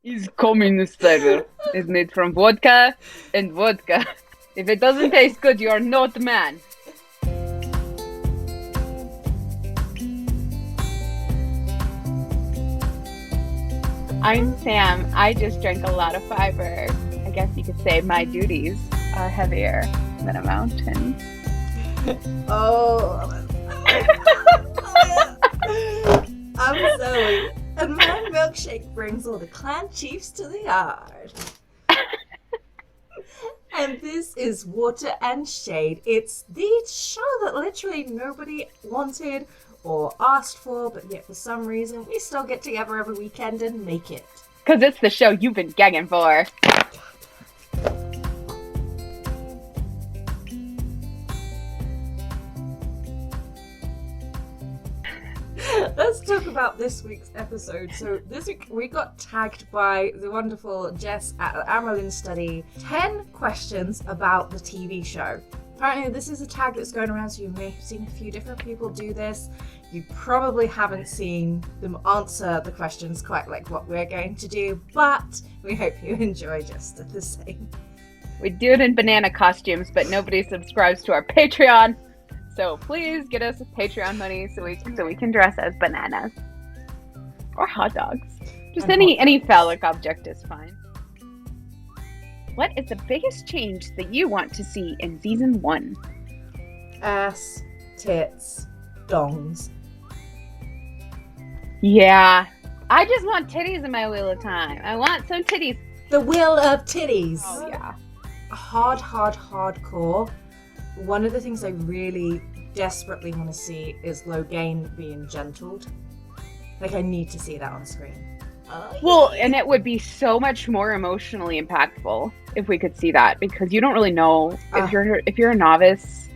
is communist style. It's made from vodka and vodka. If it doesn't taste good, you are not a man. I'm Sam. I just drank a lot of fiber. I guess you could say my duties are heavier than a mountain. Oh. I'm Zoe, and my milkshake brings all the clan chiefs to the yard. And this is Water and Shade. It's the show that literally nobody wanted or asked for, but yet for some reason we still get together every weekend and make it. Because it's the show you've been gagging for. Let's talk about this week's episode. So this week we got tagged by the wonderful Jess at the Amyrlin study 10 questions about the TV show. Apparently this is a tag that's going around, so you may have seen a few different people do this. You probably haven't seen them answer the questions quite like what we're going to do, but we hope you enjoy just the same. We do it in banana costumes, but nobody subscribes to our Patreon. So please get us Patreon money so we can dress as bananas. Or hot dogs. Just any phallic object is fine. What is the biggest change that you want to see in season 1? Ass, tits, dongs. Yeah. I just want titties in my Wheel of Time. I want some titties. The Wheel of Titties. Oh yeah. Hardcore. One of the things I really desperately want to see is Logain being gentled. Like, I need to see that on screen. Well, and it would be so much more emotionally impactful if we could see that, because you don't really know if you're a novice.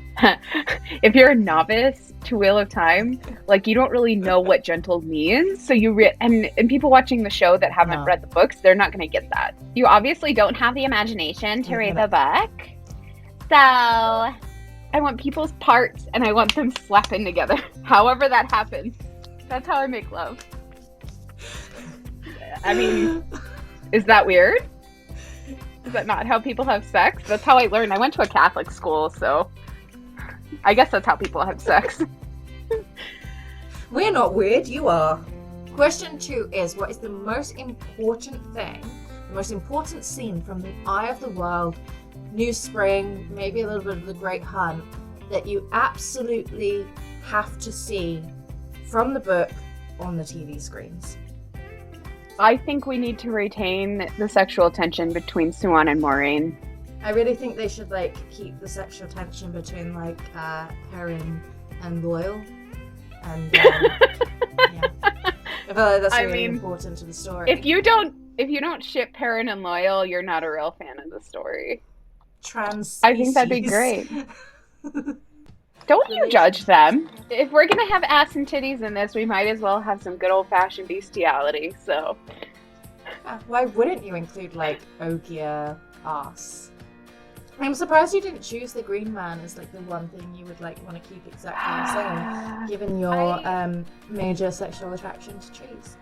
If you're a novice to Wheel of Time, like, you don't really know what gentled means. So and people watching the show that haven't read the books, they're not going to get that. You obviously don't have the imagination to read the book. So I want people's parts and I want them slapping together. However that happens. That's how I make love. I mean, is that weird? Is that not how people have sex? That's how I learned. I went to a Catholic school, so I guess that's how people have sex. We're not weird, you are. Question 2 is, what is the most important thing, the most important scene from The Eye of the World, New Spring, maybe a little bit of The Great Hunt, that you absolutely have to see from the book on the TV screens? I think we need to retain the sexual tension between Suan and Maureen. I really think they should keep the sexual tension between Perrin and Loyal. And yeah. I feel like that's really important to the story. If you don't ship Perrin and Loyal, you're not a real fan of the story. I think that'd be great. Don't you judge them. If we're gonna have ass and titties in this, we might as well have some good old-fashioned bestiality, so. Why wouldn't you include, Ogier ass? I'm surprised you didn't choose the Green Man as, the one thing you would, want to keep exactly the same, given your major sexual attraction to trees.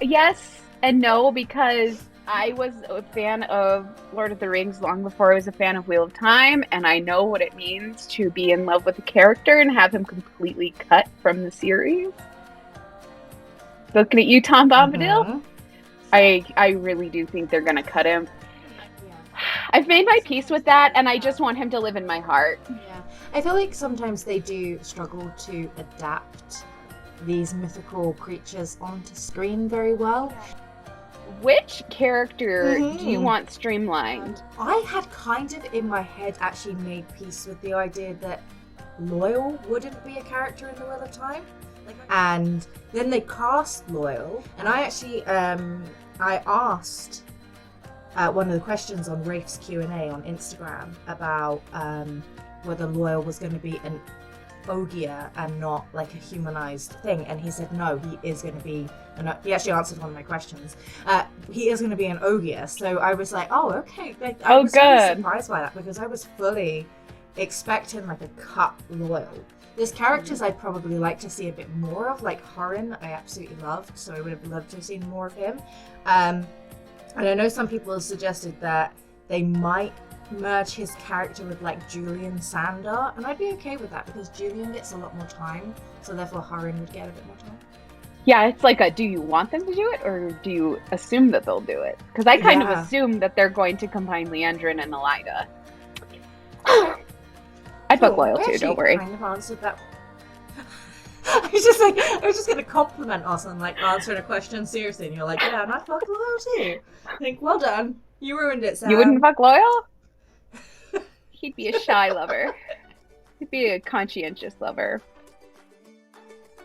Yes and no, because I was a fan of Lord of the Rings long before I was a fan of Wheel of Time, and I know what it means to be in love with a character and have him completely cut from the series. Looking at you, Tom Bombadil. Mm-hmm. I really do think they're gonna cut him. Yeah. I've made my peace with that, and I just want him to live in my heart. Yeah, I feel like sometimes they do struggle to adapt these mythical creatures onto screen very well. Which character do you want streamlined? I had kind of in my head actually made peace with the idea that Loyal wouldn't be a character in the Wheel of Time. And then they cast Loyal, and I actually I asked one of the questions on Rafe's Q&A on Instagram about whether Loyal was going to be an Ogier and not a humanized thing, and he said no, he is going to be he actually answered one of my questions. He is going to be an Ogier, so I was like, oh, okay. I was really surprised by that, because I was fully expecting a cut Loyal. There's characters I'd probably like to see a bit more of, like Horin, I absolutely loved, so I would have loved to have seen more of him. And I know some people have suggested that they might merge his character with like Julian Sander, and I'd be okay with that because Julian gets a lot more time, so therefore Harin would get a bit more time. Yeah, it's like do you want them to do it, or do you assume that they'll do it? Because I kind of assume that they're going to combine Leandrin and Elida. I'd fuck Loyal too, don't worry. Kind of answered that. I was just gonna compliment us on like answering a question seriously, and you're like, yeah, and I'd fuck Loyal too. I think, well done. You ruined it, Sam. You wouldn't fuck Loyal? He'd be a shy lover. He'd be a conscientious lover.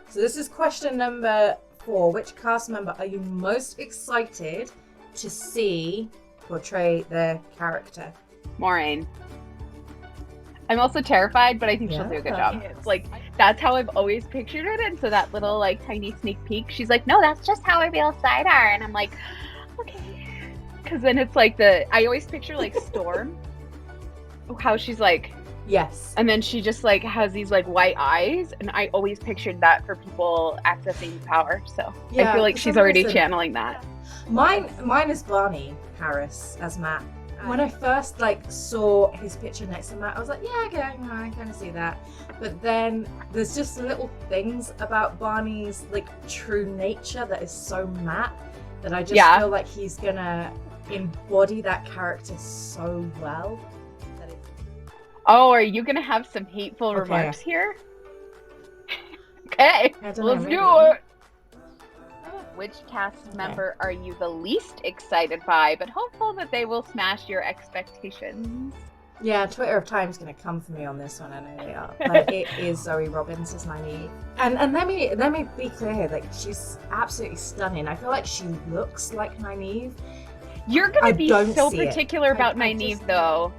So this is question number 4. Which cast member are you most excited to see portray their character? Moraine. I'm also terrified, but I think she'll do a good job. It's like, that's how I've always pictured it, and so that little like tiny sneak peek, she's like, no, that's just how I feel Sidar, and I'm like, okay. Because then it's like I always picture like Storm, how she's like, yes, and then she just like has these like white eyes, and I always pictured that for people accessing power, so I feel like she's already channeling that. Mine is Barney Harris as Matt. When I first like saw his picture next to Matt, I was like, yeah, okay, I kind of see that. But then there's just little things about Barney's like true nature that is so Matt that I just feel like he's gonna embody that character so well. Oh, are you gonna have some hateful remarks here? Okay, let's do it. Which cast member are you the least excited by, but hopeful that they will smash your expectations? Yeah, Twitter of Time's going to come for me on this one, I know they are. Like, it is Zoe Robbins as Nynaeve. And let me be clear here, like, she's absolutely stunning. I feel like she looks like Nynaeve. You're going to be so particular about Nynaeve, though.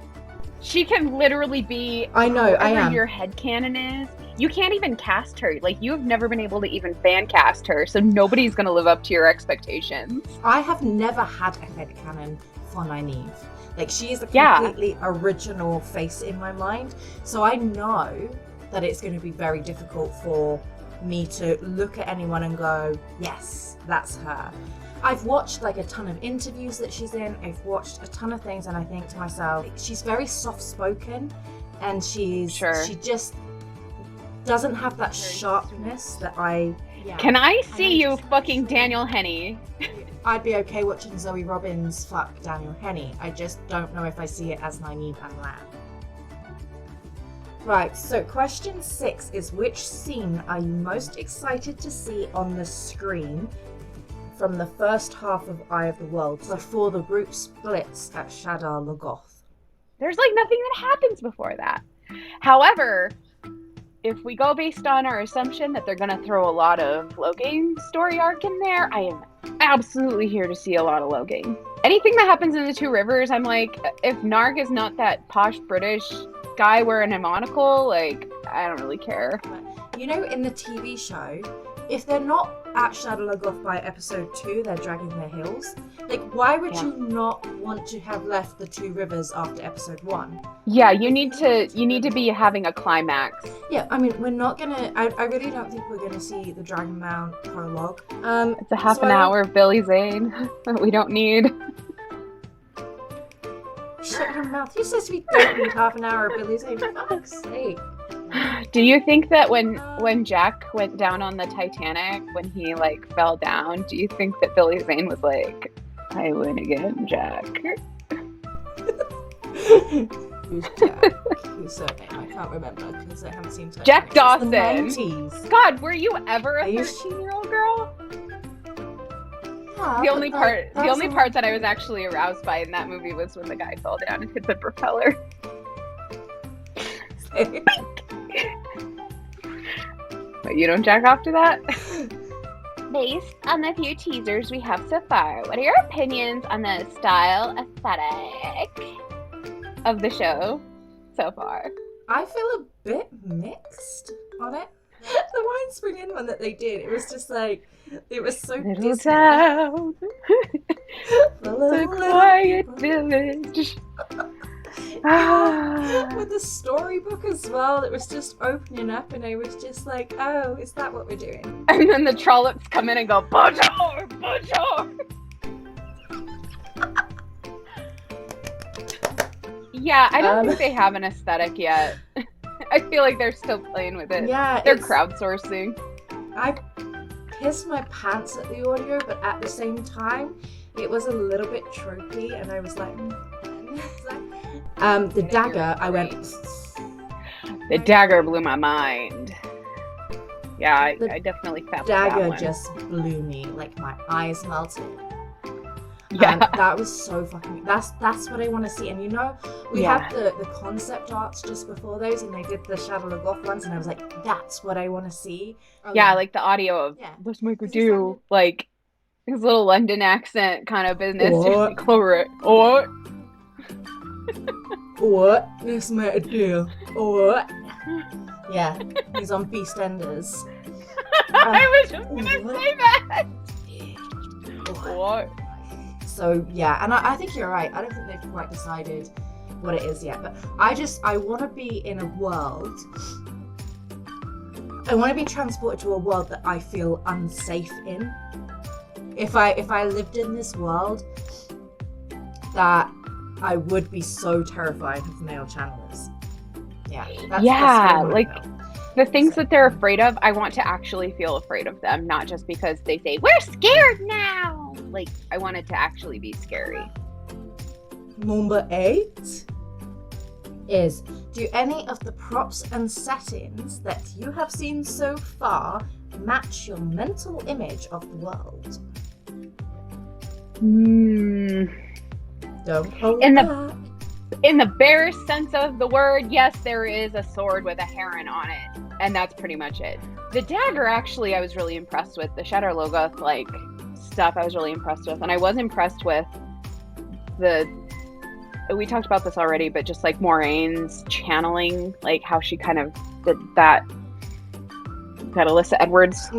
She can literally be whatever your headcanon is. You can't even cast her. Like, you've never been able to even fan cast her, so nobody's going to live up to your expectations. I have never had a headcanon for Nynaeve. Like, she is a completely original face in my mind, so I know that it's going to be very difficult for me to look at anyone and go, yes, that's her. I've watched like a ton of interviews that she's in. I've watched a ton of things, and I think to myself, she's very soft-spoken, and she just doesn't have that sharpness that I... Yeah. Can I see you fucking Daniel Henney? I'd be okay watching Zoe Robbins fuck Daniel Henney. I just don't know if I see it as Nynaeve and Lan. Right, so question 6 is, which scene are you most excited to see on the screen from the first half of Eye of the Worlds before the group splits at Shadar Logoth? There's like nothing that happens before that. However, if we go based on our assumption that they're going to throw a lot of Loghain story arc in there, I am absolutely here to see a lot of Loghain. Anything that happens in the Two Rivers, I'm like, if Narg is not that posh British guy wearing a monocle, like, I don't really care. You know, in the TV show, if they're not at Shadar Logoth by episode 2, they're dragging their heels. Like, why would you not want to have left the Two Rivers after episode 1? Yeah, you need to be having a climax. Yeah, I mean, we're not gonna. I really don't think we're gonna see the Dragon Mound prologue. It's a half an hour of Billy Zane that we don't need. Shut your mouth. Who says we don't need half an hour of Billy Zane? For fuck's sake. Do you think that when Jack went down on the Titanic, when he like fell down, do you think that Billy Zane was like, I win again, Jack? Who's Jack? Who's her name? I can't remember because I haven't seen Titanic. Jack Dawson. The 90s. God, were you ever a 13-year-old girl? Yeah, the only part that I was actually aroused by in that movie was when the guy fell down and hit the propeller. But you don't jack off to that? Based on the few teasers we have so far, what are your opinions on the style aesthetic of the show so far? I feel a bit mixed on it. The Wine Spring Inn one that they did, it was just like, it was so Little town, the quiet village. With the storybook as well, it was just opening up, and I was just like, oh, is that what we're doing? And then the trollops come in and go, bonjour, bonjour. Yeah, I don't think they have an aesthetic yet. I feel like they're still playing with it. Yeah, they're crowdsourcing. I pissed my pants at the audio, but at the same time, it was a little bit tropey, and I was like, the dagger, I went. The dagger blew my mind. Yeah, I definitely felt that one. Dagger just blew me, like my eyes melted. Yeah, and that was so fucking. That's what I want to see. And you know, we had the concept arts just before those, and they did the Shadow of Goth ones, and I was like, that's what I want to see. Like the audio of what's Michael do, like his little London accent kind of business. What? What? What? This might do. What? Yeah, he's on BeastEnders. I was just gonna say that. What? So yeah, and I think you're right. I don't think they've quite decided what it is yet. But I want to be in a world. I want to be transported to a world that I feel unsafe in. If I lived in this world, that I would be so terrified of male channelers. Yeah. That's like the things that they're afraid of, I want to actually feel afraid of them, not just because they say, we're scared now. Like, I want it to actually be scary. Number 8 is, do any of the props and settings that you have seen so far match your mental image of the world? Don't hold back. In the barest sense of the word, yes, there is a sword with a heron on it, and that's pretty much it. The dagger, actually, I was really impressed with. The Shadow Logoth, like, stuff I was really impressed with, and I was impressed with we talked about this already, but just like Moraine's channeling, like how she kind of did that Alyssa Edwards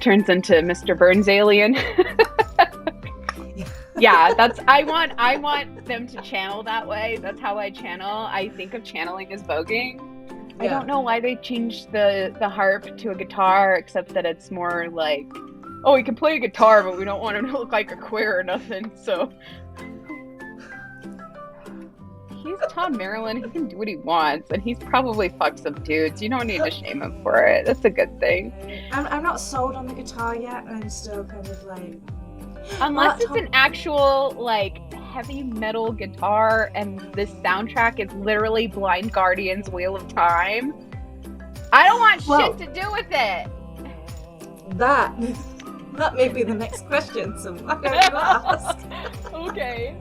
turns into Mr. Burns alien. Yeah, I want them to channel that way. That's how I channel. I think of channeling as voguing. Yeah. I don't know why they changed the harp to a guitar, except that it's more like, oh, he can play a guitar, but we don't want him to look like a queer or nothing, so. He's Tom Amyrlin. He can do what he wants, and he's probably fucked some dudes. You don't need to shame him for it. That's a good thing. I'm not sold on the guitar yet. I'm still kind of like... Unless it's an actual, like, heavy metal guitar, and this soundtrack is literally Blind Guardian's Wheel of Time. I don't want shit to do with it. That may be the next question, so why don't you ask? Okay.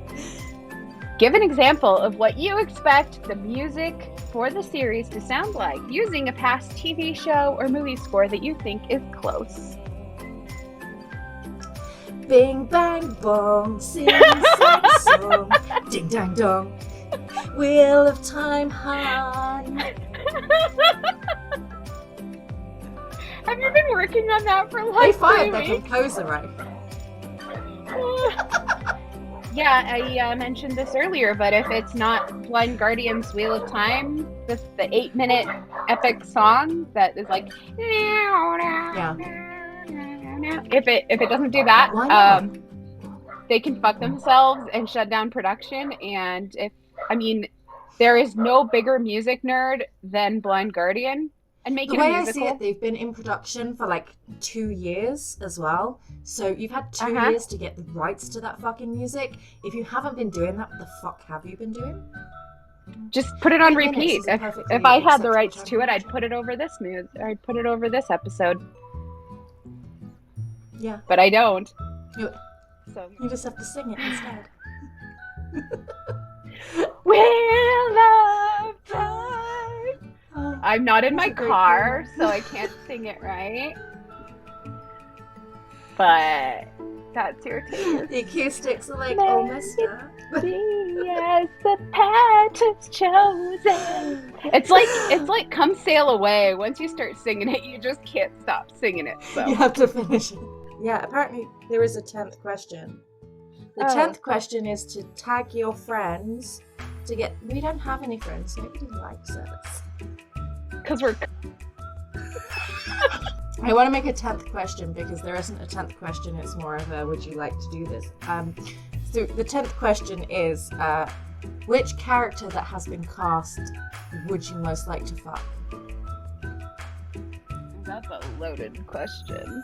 Give an example of what you expect the music for the series to sound like, using a past TV show or movie score that you think is close. Bing bang bong, sing song song, ding dang dong, Wheel of Time hon. Have you been working on that for like 3 weeks? The composer, right? Yeah, I mentioned this earlier, but if it's not Blind Guardian's Wheel of Time, the 8-minute epic song that is like, yeah. If it doesn't do that, they can fuck themselves and shut down production. And there is no bigger music nerd than Blind Guardian. And make it a musical. The way I see it, they've been in production for like 2 years as well. So you've had 2 years to get the rights to that fucking music. If you haven't been doing that, what the fuck have you been doing? Just put it on repeat. If I had the rights to it, I'd put it over this I'd put it over this episode. Yeah. But I don't. So you just have to sing it instead. Wheel of Time. I'm not in my car, so I can't sing it right. But that's your taste. The acoustics are like almost up. Yes, the path is chosen. It's like Come Sail Away. Once you start singing it, you just can't stop singing it. So you have to finish it. Yeah, apparently there is a 10th question. The 10th question is to tag your friends to get... We don't have any friends. Nobody likes us. Because we're... I want to make a 10th question because there isn't a 10th question. It's more of a, would you like to do this? So the 10th question is, Which character that has been cast would you most like to fuck? That's a loaded question.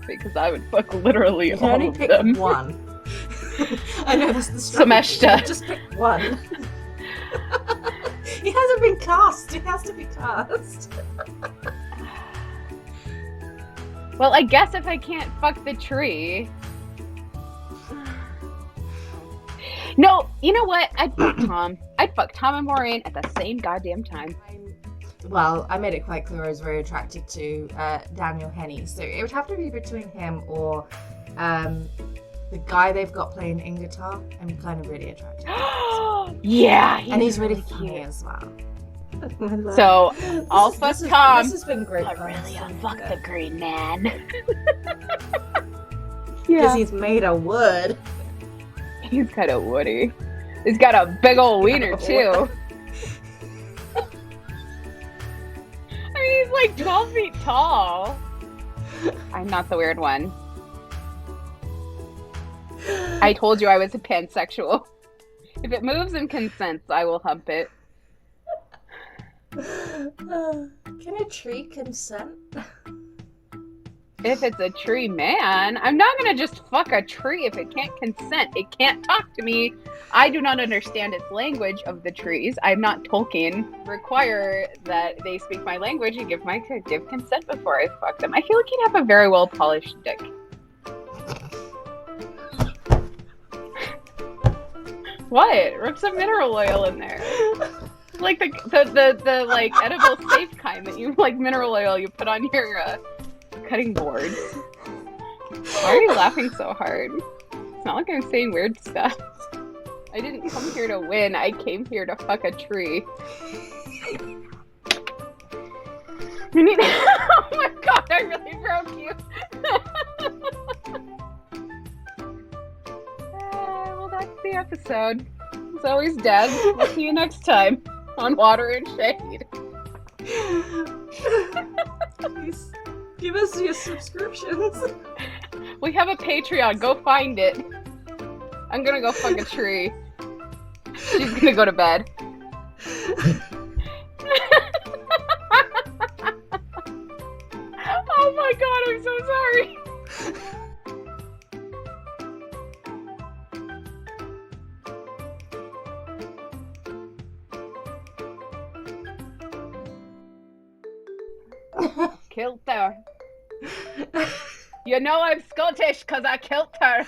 Because I would fuck literally You can all only of pick them. one. I know that's the struggle. Sameshta. Just pick one. He hasn't been cast. He has to be cast. Well, I guess if I can't fuck the tree. No, you know what? I'd fuck Tom. I'd fuck Tom and Maureen at the same goddamn time. Well, I made it quite clear I was very attracted to Daniel Henney, so it would have to be between him or the guy they've got playing in guitar. I'm kind of really attracted to. Yeah, and he's really funny as well. So I'll fuck Tom. This has been great. But really, I'll fuck the Green Man. Because he's made of wood. He's kind of woody. He's got a big old wiener too. I mean, he's like 12 feet tall. I'm not the weird one. I told you I was a pansexual. If it moves and consents, I will hump it. Can a tree consent? If it's a tree man, I'm not gonna just fuck a tree if it can't consent. It can't talk to me. I do not understand its language of the trees. I'm not Tolkien. Require that they speak my language and give consent before I fuck them. I feel like you'd have a very well polished dick. What? Rip some mineral oil in there. Like the like edible safe kind that you like mineral oil you put on your cutting boards. Why are you laughing so hard? It's not like I'm saying weird stuff. I didn't come here to win. I came here to fuck a tree. Oh my god, I really broke you. Well, that's the episode. It's always dead. We'll see you next time on Water and Shade. Please give us your subscriptions. We have a Patreon. Go find it. I'm gonna go fuck a tree. She's gonna go to bed. Oh my god, I'm so sorry. Killed her. You know I'm Scottish because I killed her.